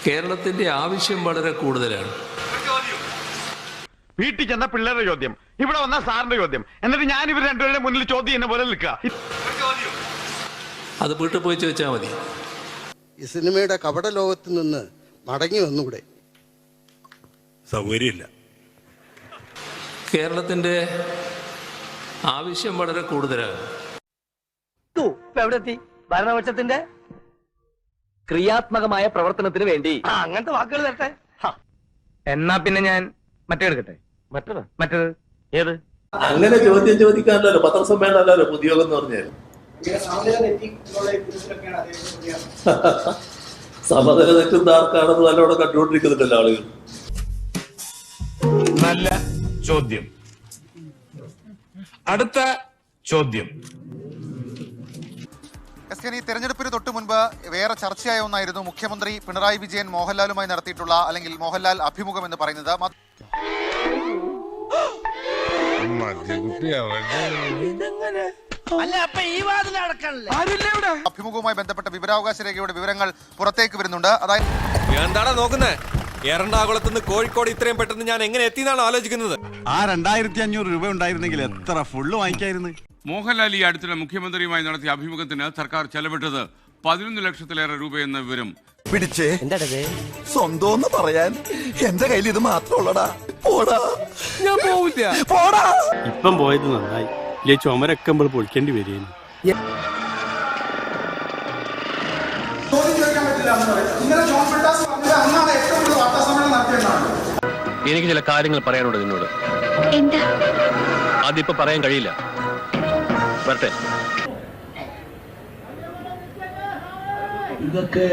കേരളത്തിന്റെ ആവശ്യം വളരെ കൂടുതലാണ്. വീട്ടിൽ ചെന്ന പിള്ളേരുടെ ചോദ്യം, ഇവിടെ വന്ന സാറിന്റെ ചോദ്യം, എന്നിട്ട് ഞാൻ ഇവർ രണ്ടുപേരുടെ മുന്നിൽ ചോദ്യം എന്നെ പോലെ നിൽക്കുക. അത് വീട്ടിൽ പോയി ചോദിച്ചാൽ മതി. ഈ സിനിമയുടെ കപട ലോകത്ത് നിന്ന് മടങ്ങി വന്നുകൂടെ? സൗകര്യമില്ല. കേരളത്തിന്റെ ആവശ്യം വളരെ കൂടുതലാണ്. എവിടെ ഭരണപക്ഷത്തിന്റെ ക്രിയാത്മകമായ പ്രവർത്തനത്തിന് വേണ്ടി അങ്ങനത്തെ വാക്കുകൾ തരട്ടെ. എന്നാ പിന്നെ ഞാൻ മറ്റേ എടുക്കട്ടെ. മറ്റേത് ഏത്? അങ്ങനെ ചോദ്യം ചോദിക്കാനല്ലോ പത്രസമ്മേളനമല്ലോ പൊതുയോഗം എന്ന് പറഞ്ഞാൽ. സമനില തെറ്റുന്ന ആർക്കാണെന്ന് നല്ലോണം കണ്ടുകൊണ്ടിരിക്കുന്നുണ്ടല്ലോ ആളുകൾ. നല്ല ചോദ്യം. അടുത്ത ചോദ്യം. തെരഞ്ഞെടുപ്പിന് തൊട്ട് മുൻപ് വേറെ ചർച്ചയായ ഒന്നായിരുന്നു മുഖ്യമന്ത്രി പിണറായി വിജയൻ മോഹൻലാലുമായി നടത്തിയിട്ടുള്ള അല്ലെങ്കിൽ മോഹൻലാൽ അഭിമുഖം എന്ന് പറയുന്നത്. അഭിമുഖവുമായി ബന്ധപ്പെട്ട വിവരാവകാശ രേഖയുടെ വിവരങ്ങൾ പുറത്തേക്ക് വരുന്നുണ്ട്. അതായത് എന്താണോ നോക്കുന്നത്? എറണാകുളത്തുനിന്ന് കോഴിക്കോട് ഇത്രയും പെട്ടെന്ന് ഞാൻ എങ്ങനെ എത്തിയെന്നാണ് ആലോചിക്കുന്നത്. ആ 2500 രൂപ ഉണ്ടായിരുന്നെങ്കിൽ എത്ര ഫുള്ള് വാങ്ങിക്കായിരുന്നു. മോഹൻലാൽ ഈ അടുത്തിടെ മുഖ്യമന്ത്രിയുമായി നടത്തിയ അഭിമുഖത്തിന് സർക്കാർ ചെലവിട്ടത് 11 ലക്ഷത്തിലേറെ രൂപയെന്ന വിവരം പിടിച്ചേ. സ്വന്തം പറയാൻ എന്റെ കയ്യിൽ ഇത് മാത്രമുള്ളടാ. പോടാ, ഞാൻ പോവില്ല. പോടാ. ഇപ്പം പോയത് നന്നായി. ഇല്ലേ ചുമരൊക്കെ നമ്മൾ പൊളിക്കേണ്ടി വരികയാണ്. എനിക്ക് ചില കാര്യങ്ങൾ പറയാനുണ്ട് നിന്നോട്. എന്താ? അതിപ്പോ പറയാൻ കഴിയില്ല. വരട്ടെ. ഇതൊക്കെ